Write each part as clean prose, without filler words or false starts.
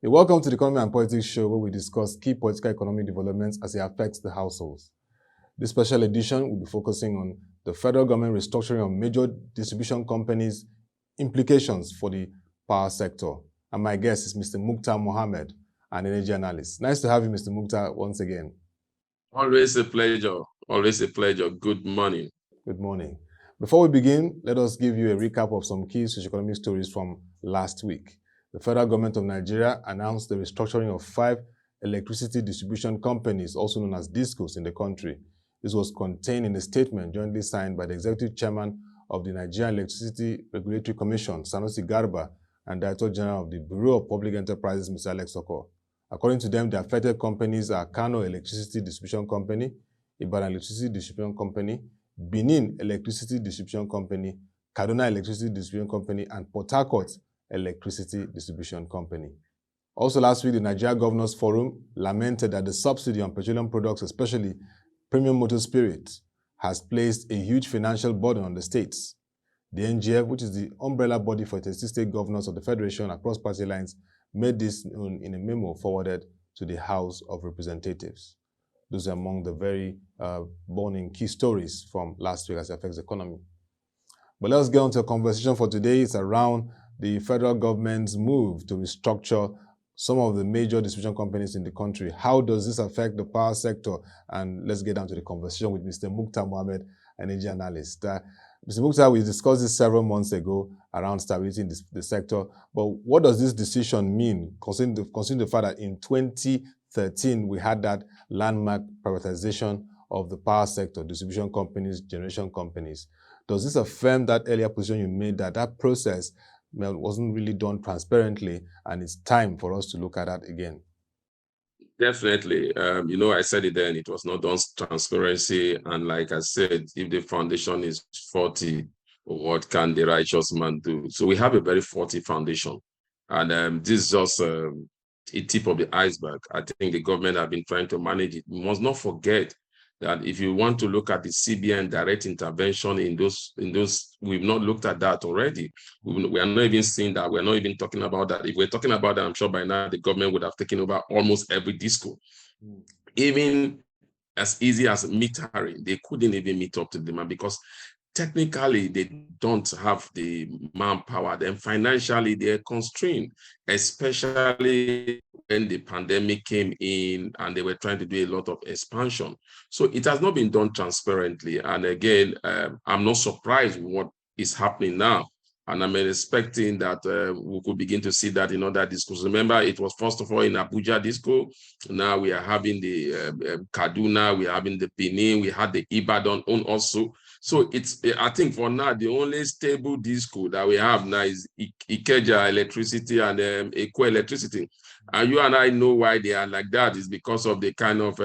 Welcome to the Economy and Politics Show, where we discuss key political economic developments as it affects the households. This special edition will be focusing on the federal government restructuring of major distribution companies' implications for the power sector. And my guest is Mr. Muktar Mohammed, an energy analyst. Nice to have you, Mr. Muktar, once again. Always a pleasure. Always a pleasure. Good morning. Good morning. Before we begin, let us give you a recap of some key socioeconomic stories from last week. The federal government of Nigeria announced the restructuring of 5 electricity distribution companies, also known as DISCOs, in the country. This was contained in a statement jointly signed by the executive chairman of the Nigerian Electricity Regulatory Commission, Sanusi Garba, and Director General of the Bureau of Public Enterprises, Mr. Alex Oko. According to them, the affected companies are Kano Electricity Distribution Company, Ibadan Electricity Distribution Company, Benin Electricity Distribution Company, Kaduna Electricity Distribution Company, and Port Harcourt Electricity Distribution Company. Also last week, the Nigeria Governors Forum lamented that the subsidy on petroleum products, especially premium motor spirits, has placed a huge financial burden on the states. The NGF, which is the umbrella body for 36 state governors of the Federation across party lines, made this known in a memo forwarded to the House of Representatives. Those are among the very burning key stories from last week as it affects the economy. But let's get on to a conversation for today. It's around the federal government's move to restructure some of the major distribution companies in the country. How does this affect the power sector? And let's get down to the conversation with Mr. Muktar Mohammed, an energy analyst. Mr. Muktar, we discussed this several months ago around stability in the sector. But what does this decision mean, considering the fact that in 2013 we had that landmark privatization of the power sector, distribution companies, generation companies? Does this affirm that earlier position you made, that that process wasn't really done transparently, and it's time for us to look at that again? Definitely. I said it then, it was not done transparency. And like I said, if the foundation is faulty, what can the righteous man do? So we have a very faulty foundation. And this is just a tip of the iceberg. I think the government have been trying to manage it. We must not forget that if you want to look at the CBN direct intervention in those, we've not looked at that already. We are not even seeing that. We're not even talking about that. If we're talking about that, I'm sure by now the government would have taken over almost every disco. Even as easy as metering, they couldn't even meet up to the demand because technically they don't have the manpower. Then financially they're constrained, especially when the pandemic came in and they were trying to do a lot of expansion. So it has not been done transparently. And again, I'm not surprised with what is happening now. And I'm expecting that we could begin to see that in other discos. Remember, it was first of all in Abuja disco. Now we are having the Kaduna, we are having the Benin, we had the Ibadan on also. So I think for now, the only stable disco that we have now is Ikeja Electricity and Eko Electricity. And you and I know why they are like that. Is because of the kind of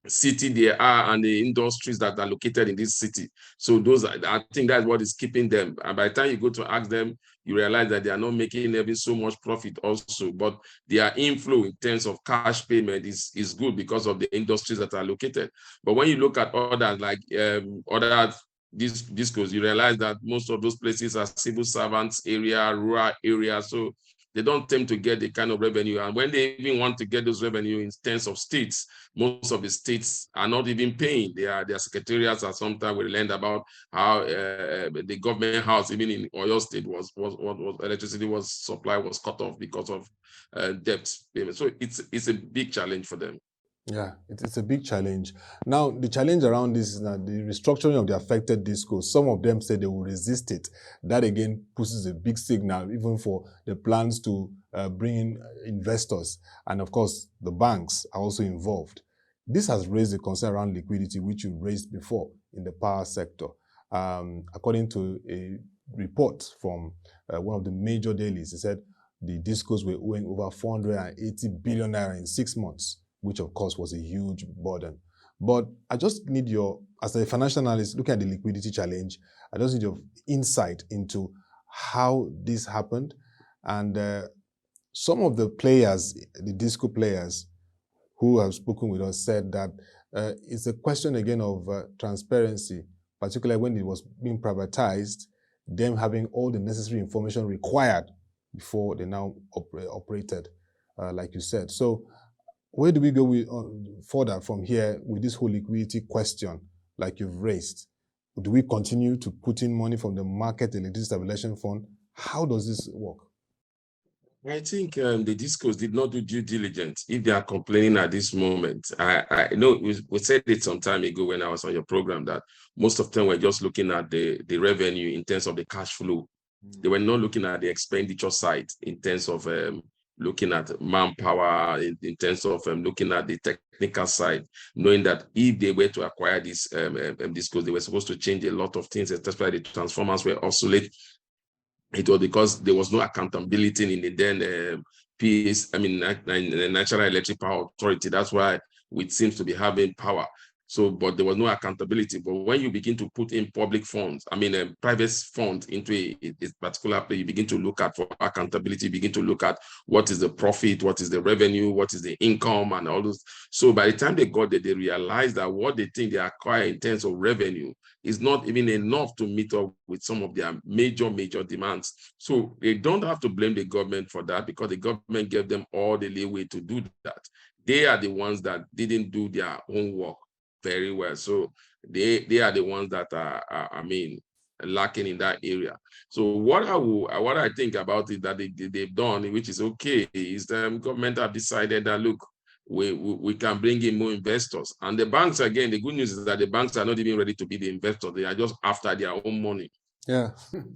city they are and the industries that are located in this city. So I think that's what is keeping them. And by the time you go to ask them, you realize that they are not making ever so much profit also, but their inflow in terms of cash payment is good because of the industries that are located. But when you look at others like other discos, you realize that most of those places are civil servants area, rural area. So they don't tend to get the kind of revenue. And when they even want to get those revenue in terms of states, most of the states are not even paying. Their secretariats are sometimes we learned about how the government house, even in Oyo State, was electricity supply was cut off because of debt payment. So it's a big challenge for them. Yeah, it's a big challenge. Now, the challenge around this is that the restructuring of the affected discos, some of them say they will resist it. That again pushes a big signal even for the plans to bring in investors. And of course, the banks are also involved. This has raised a concern around liquidity, which you raised before in the power sector. According to a report from one of the major dailies, it said the discos were owing over 480 billion naira in 6 months, which of course was a huge burden. But I just need as a financial analyst, looking at the liquidity challenge, I just need your insight into how this happened. And some of the players, the disco players who have spoken with us said that it's a question again of transparency, particularly when it was being privatized, them having all the necessary information required before they now operated. like you said. So where do we go with, further from here with this whole liquidity question, like you've raised? Do we continue to put in money from the market electricity stabilization fund? How does this work? I think the discos did not do due diligence if they are complaining at this moment. I know we said it some time ago when I was on your program that most of them were just looking at the revenue in terms of the cash flow. They were not looking at the expenditure side in terms of looking at manpower, in terms of looking at the technical side, knowing that if they were to acquire this discos, they were supposed to change a lot of things, especially the transformers were obsolete. It was because there was no accountability in the then the National Electric Power Authority. That's why it seems to be having power. So, but there was no accountability. But when you begin to put in public funds, private funds into a particular place, you begin to look at for accountability, you begin to look at what is the profit, what is the revenue, what is the income, and all those. So by the time they got there, they realized that what they think they acquire in terms of revenue is not even enough to meet up with some of their major demands. So they don't have to blame the government for that, because the government gave them all the leeway to do that. They are the ones that didn't do their own work very well. So they are the ones that are lacking in that area. So what I think about it that they've done, which is okay, is the government have decided that, look, we can bring in more investors. And the banks, again, the good news is that the banks are not even ready to be the investor. They are just after their own money. Yeah.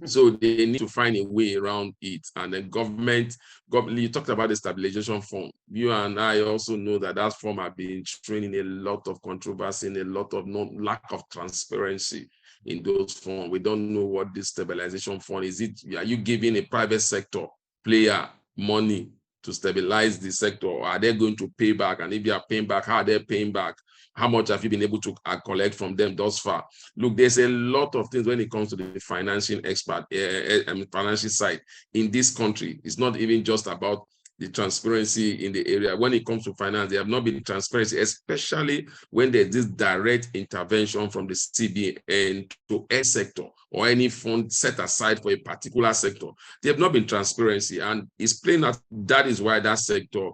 So they need to find a way around it. And the government, you talked about the stabilization fund. You and I also know that that fund has been training a lot of controversy and a lot of lack of transparency in those funds. We don't know what this stabilization fund is. Are you giving a private sector player money to stabilize the sector, or are they going to pay back? And if you are paying back, how are they paying back? How much have you been able to collect from them thus far? Look, there's a lot of things when it comes to the financial financial side in this country. It's not even just about the transparency in the area. When it comes to finance, they have not been transparency, especially when there's this direct intervention from the CBN to a sector or any fund set aside for a particular sector. They have not been transparency, and it's plain that is why that sector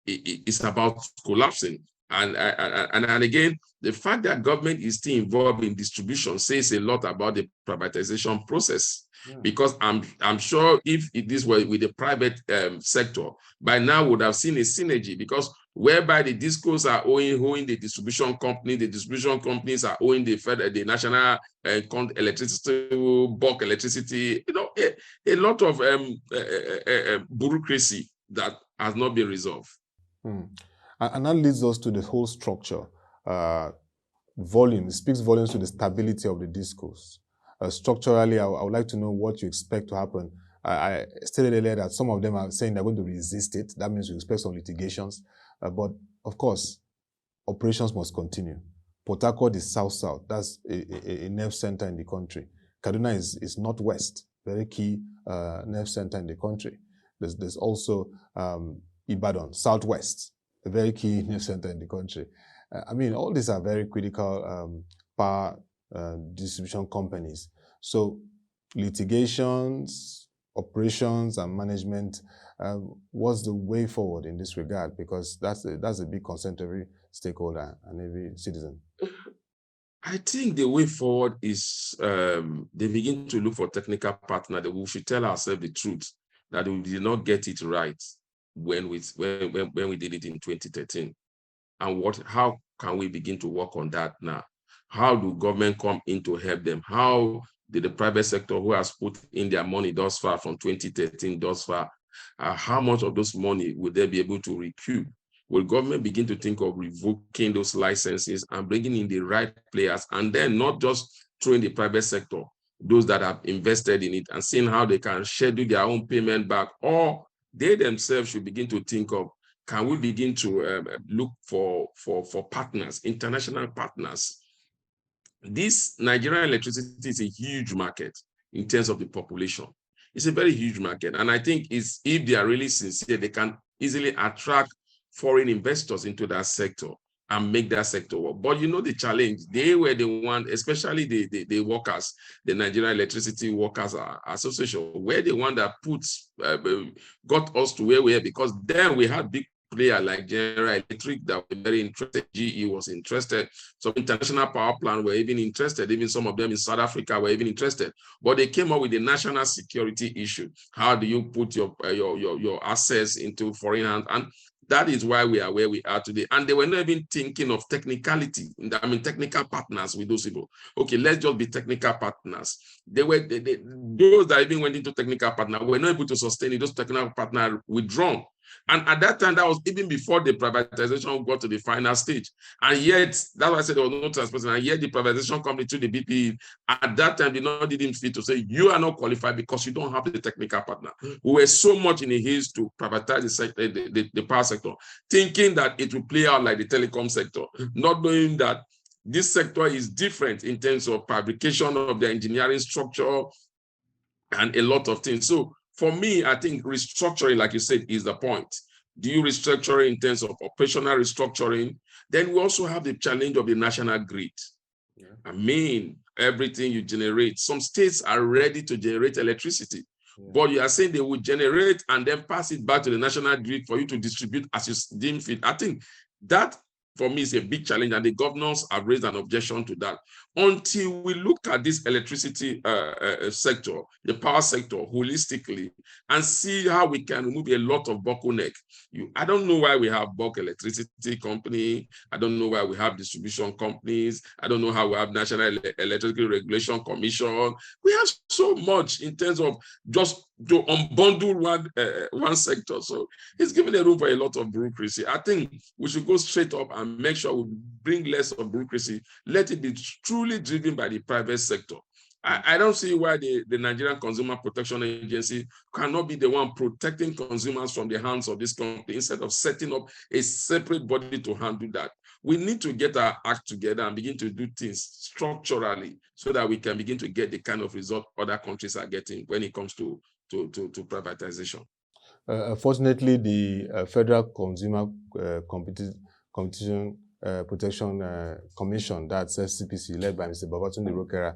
is about collapsing. And again, the fact that government is still involved in distribution says a lot about the privatization process. Yeah. Because I'm sure if this were with the private sector, by now would have seen a synergy, because whereby the discos are owing the distribution company, the distribution companies are owing the national electricity, bulk electricity, a lot of bureaucracy that has not been resolved. And that leads us to the whole structure. Volume, it speaks volumes to the stability of the discourse. Structurally, I would like to know what you expect to happen. I stated earlier that some of them are saying they're going to resist it. That means we expect some litigations. But of course, operations must continue. Port Harcourt is south-south. That's a nerve center in the country. Kaduna is northwest, very key nerve center in the country. There's also Ibadan, southwest, a very key nerve center in the country. All these are very critical power distribution companies. So litigations, operations, and management, what's the way forward in this regard? Because that's a big concern to every stakeholder and every citizen. I think the way forward is they begin to look for technical partner that we should tell ourselves the truth, that we did not get it right when we did it in 2013. And how can we begin to work on that now? How do government come in to help them? How did the private sector, who has put in their money thus far from 2013 thus far, how much of those money would they be able to recoup? Will government begin to think of revoking those licenses and bringing in the right players, and then not just throwing the private sector, those that have invested in it, and seeing how they can schedule their own payment back, or they themselves should begin to think of, can we begin to look for partners, international partners? This Nigerian electricity is a huge market in terms of the population. It's a very huge market. And I think if they are really sincere, they can easily attract foreign investors into that sector. and make that sector work. But you know the challenge, they were the one, especially the workers, the Nigerian Electricity Workers Association, where the one that got us to where we are, because then we had big player like General Electric that were very interested. GE was interested. Some international power plant were even interested. Even some of them in South Africa were even interested. But they came up with the national security issue. How do you put your assets into foreign hands? And that is why we are where we are today. And they were not even thinking of technicality. I mean, technical partners with those people. Okay, let's just be technical partners. Those that even went into technical partner were not able to sustain it. Those technical partners withdrawn. And at that time, that was even before the privatization got to the final stage. And yet, that's why I said there was no transparency. And yet, the privatization company to the BP at that time did not even fit to say, you are not qualified because you don't have the technical partner. We were so much in a haste to privatize the power sector, thinking that it will play out like the telecom sector, not knowing that this sector is different in terms of fabrication of the engineering structure and a lot of things. So for me, I think restructuring, like you said, is the point. Do you restructure in terms of operational restructuring? Then we also have the challenge of the national grid. Yeah. I mean, everything you generate, some states are ready to generate electricity, but you are saying they will generate and then pass it back to the national grid for you to distribute as you deem fit. I think that, for me, is a big challenge, and the governors have raised an objection to that. Until we look at this electricity sector, the power sector, holistically, and see how we can remove a lot of bottleneck. I don't know why we have bulk electricity company. I don't know why we have distribution companies. I don't know how we have National Electricity Regulation Commission. We have so much in terms of just to unbundle one sector. So it's giving a room for a lot of bureaucracy. I think we should go straight up and make sure we bring less of bureaucracy. Let it be truly driven by the private sector. I don't see why the Nigerian Consumer Protection Agency cannot be the one protecting consumers from the hands of this company instead of setting up a separate body to handle that. We need to get our act together and begin to do things structurally so that we can begin to get the kind of result other countries are getting when it comes to privatization. Fortunately, the Federal Consumer Competition Protection Commission, that's FCPC, led by Mr. Babatunde Rokera,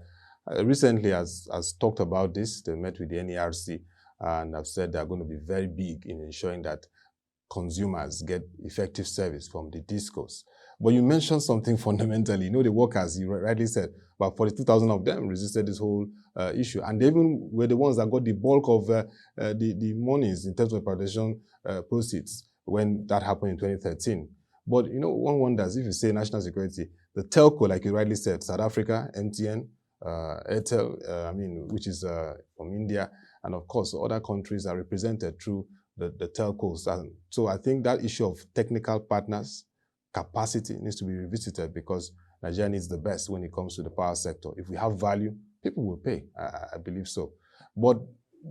recently has talked about this. They met with the NERC and have said they're going to be very big in ensuring that consumers get effective service from the discos. But you mentioned something fundamentally. You know, the workers, you rightly said, about 42,000 of them resisted this whole issue. And they even were the ones that got the bulk of the monies in terms of privatization proceeds when that happened in 2013. But, you know, one wonders, if you say national security, the telco, like you rightly said, South Africa, MTN, Airtel, which is from India, and of course, other countries are represented through the telcos. And so I think that issue of technical partners, capacity needs to be revisited because Nigeria needs the best when it comes to the power sector. If we have value, people will pay. I believe so. But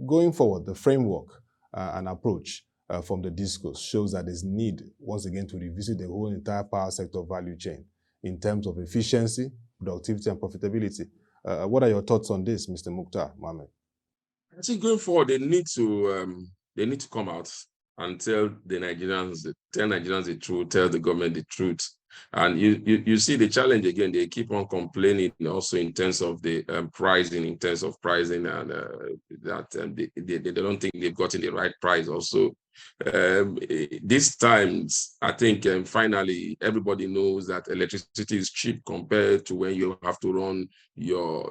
going forward, the framework and approach from the discourse shows that there's need, once again, to revisit the whole entire power sector value chain in terms of efficiency, productivity, and profitability. What are your thoughts on this, Mr. Muktar Mohammed? I think going forward, they need to come out and tell Nigerians the truth, tell the government the truth. And you see the challenge again, they keep on complaining also in terms of the pricing, and that they don't think they've gotten the right price also. This times, I think finally everybody knows that electricity is cheap compared to when you have to run your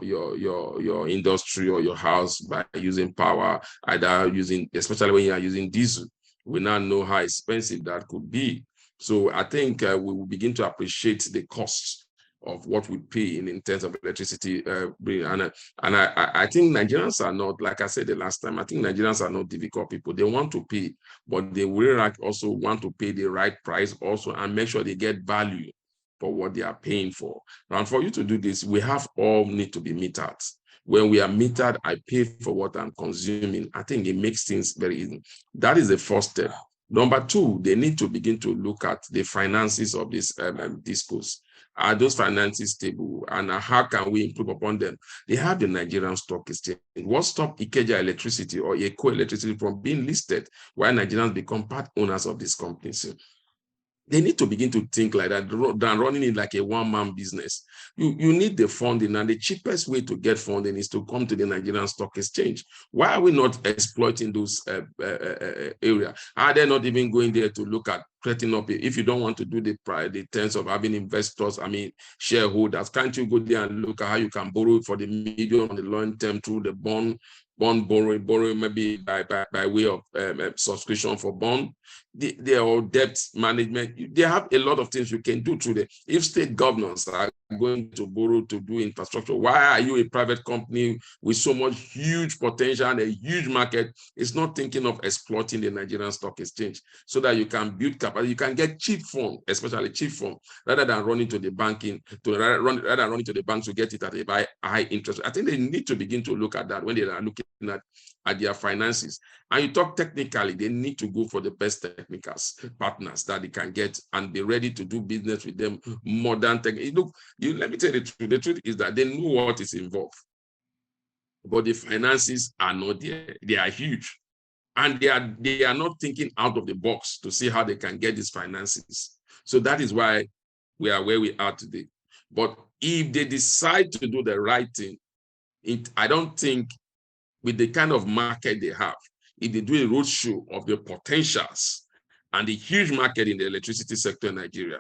industry or your house by using power, especially when you are using diesel. We now know how expensive that could be. So I think we will begin to appreciate the cost of what we pay in terms of electricity. And I think Nigerians are not, like I said the last time, I think Nigerians are not difficult people. They want to pay, but they will also want to pay the right price also and make sure they get value for what they are paying for. And for you to do this, we have all need to be metered. When we are metered, I pay for what I'm consuming. I think it makes things very easy. That is the first step. Number two, they need to begin to look at the finances of this discourse. Are those finances stable, and how can we improve upon them? They have the Nigerian Stock Exchange. What stopped Ikeja Electricity or Eco Electricity from being listed while Nigerians become part owners of these companies? They need to begin to think like that than running it like a one-man business. You need the funding, and the cheapest way to get funding is to come to the Nigerian Stock Exchange. Why are we not exploiting those areas? Are they not even going there to look at setting up? If you don't want to do the terms of having investors, shareholders, can't you go there and look at how you can borrow for the medium and the long term through the bond borrowing maybe by way of subscription for bond? They are debt management. They have a lot of things you can do through the. If state governors are going to borrow to do infrastructure, why are you a private company with so much huge potential and a huge market? It's not thinking of exploiting the Nigerian Stock Exchange so that you can build capacity. You can get cheap funds, especially cheap funds, rather than running to the banking rather than running to the bank to get it at a high interest. I think they need to begin to look at that when they are looking at their finances. And you talk technically, they need to go for the best technicals, partners that they can get and be ready to do business with them. Modern tech. Look, let me tell you the truth. The truth is that they know what is involved, but the finances are not there. They are huge. And they are not thinking out of the box to see how they can get these finances. So that is why we are where we are today. But if they decide to do the right thing, I don't think with the kind of market they have, if they do a roadshow of the potentials and the huge market in the electricity sector in Nigeria,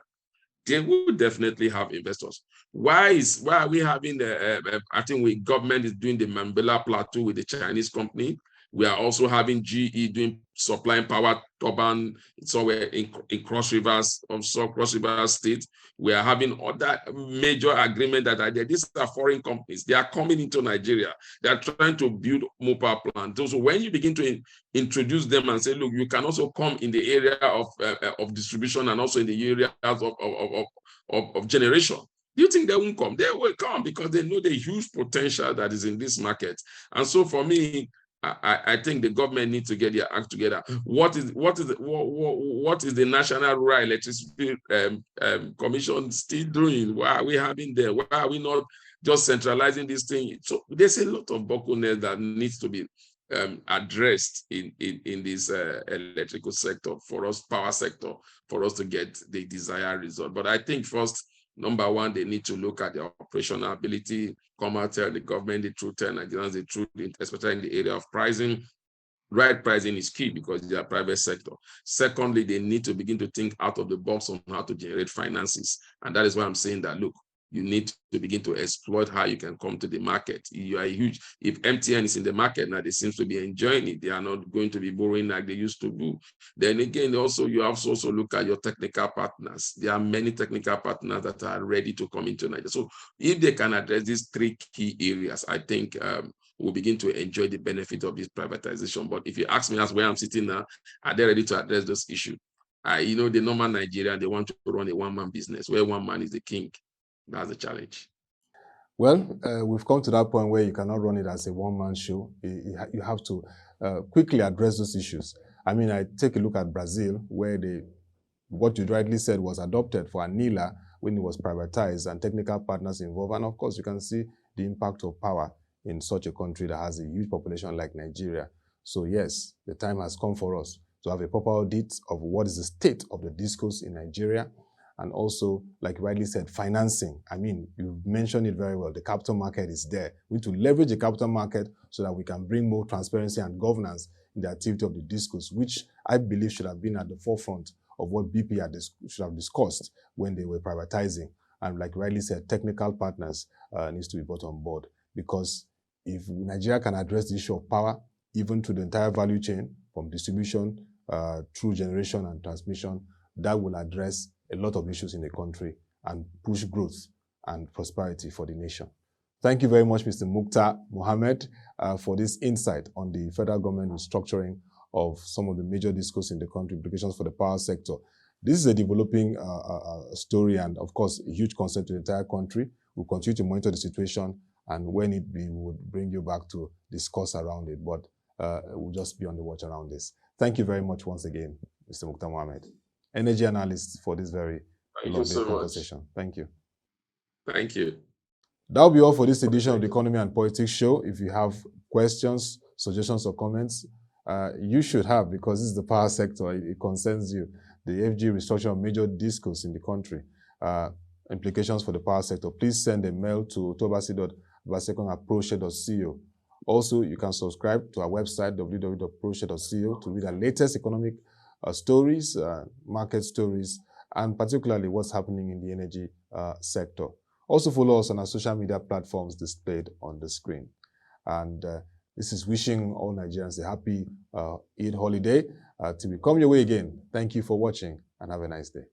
they will definitely have investors. Why are we having I think government is doing the Mambela Plateau with the Chinese company. We are also having GE doing supplying power turbine somewhere in Cross Rivers, Cross Rivers State. We are having other major agreement that are there. These are foreign companies. They are coming into Nigeria. They are trying to build more power plants. So when you begin to introduce them and say, look, you can also come in the area of distribution and also in the areas of generation. Do you think they won't come? They will come because they know the huge potential that is in this market. And so for me, I think the government needs to get their act together. What is the National Rural Electricity Commission still doing? Why are we having there? Why are we not just centralizing this thing? So there's a lot of bottlenecks that needs to be addressed in this electrical sector for us, power sector, for us to get the desired result. But I think first, number one, they need to look at the operational ability, come out, tell the government the truth, tell Nigerians the truth, especially in the area of pricing. Right pricing is key because they are private sector. Secondly, they need to begin to think out of the box on how to generate finances. And that is why I'm saying that, look, you need to begin to exploit how you can come to the market. You are huge. If MTN is in the market now, they seem to be enjoying it. They are not going to be borrowing like they used to do. Then again, also you have to also look at your technical partners. There are many technical partners that are ready to come into Nigeria. So if they can address these three key areas, I think we'll begin to enjoy the benefit of this privatization. But if you ask me as where I'm sitting now, are they ready to address those issues? The normal Nigerian, they want to run a one-man business where one man is the king. That's the challenge. Well, we've come to that point where you cannot run it as a one-man show. You have to quickly address those issues. I take a look at Brazil, where what you rightly said was adopted for Anila when it was privatized and technical partners involved. And of course, you can see the impact of power in such a country that has a huge population like Nigeria. So yes, the time has come for us to have a proper audit of what is the state of the discourse in Nigeria. And also, like you rightly said, financing. You mentioned it very well. The capital market is there. We need to leverage the capital market so that we can bring more transparency and governance in the activity of the discourse, which I believe should have been at the forefront of what BP should have discussed when they were privatizing. And like you rightly said, technical partners needs to be brought on board, because if Nigeria can address the issue of power, even to the entire value chain, from distribution through generation and transmission, that will address a lot of issues in the country and push growth and prosperity for the nation. Thank you very much, Mr. Muktar Mohammed, for this insight on the federal government restructuring of some of the major discourse in the country, implications for the power sector. This is a developing story and, of course, a huge concern to the entire country. We'll continue to monitor the situation, and when it be, we will bring you back to discuss around it, but we'll just be on the watch around this. Thank you very much once again, Mr. Muktar Mohammed, energy analyst, for this very lovely conversation. Thank you. Thank you. That'll be all for this edition of the Economy and Politics Show. If you have questions, suggestions, or comments, you should have, because this is the power sector. It concerns you. the FG restructuring of major discos in the country, implications for the power sector, please send a mail to Ottoabasi.Abasiekong@proshare.co. Also, you can subscribe to our website, www.proshare.co, to read our latest economic stories, market stories, and particularly what's happening in the energy sector. Also follow us on our social media platforms displayed on the screen. And this is wishing all Nigerians a happy Eid holiday. Till we come your way again, thank you for watching and have a nice day.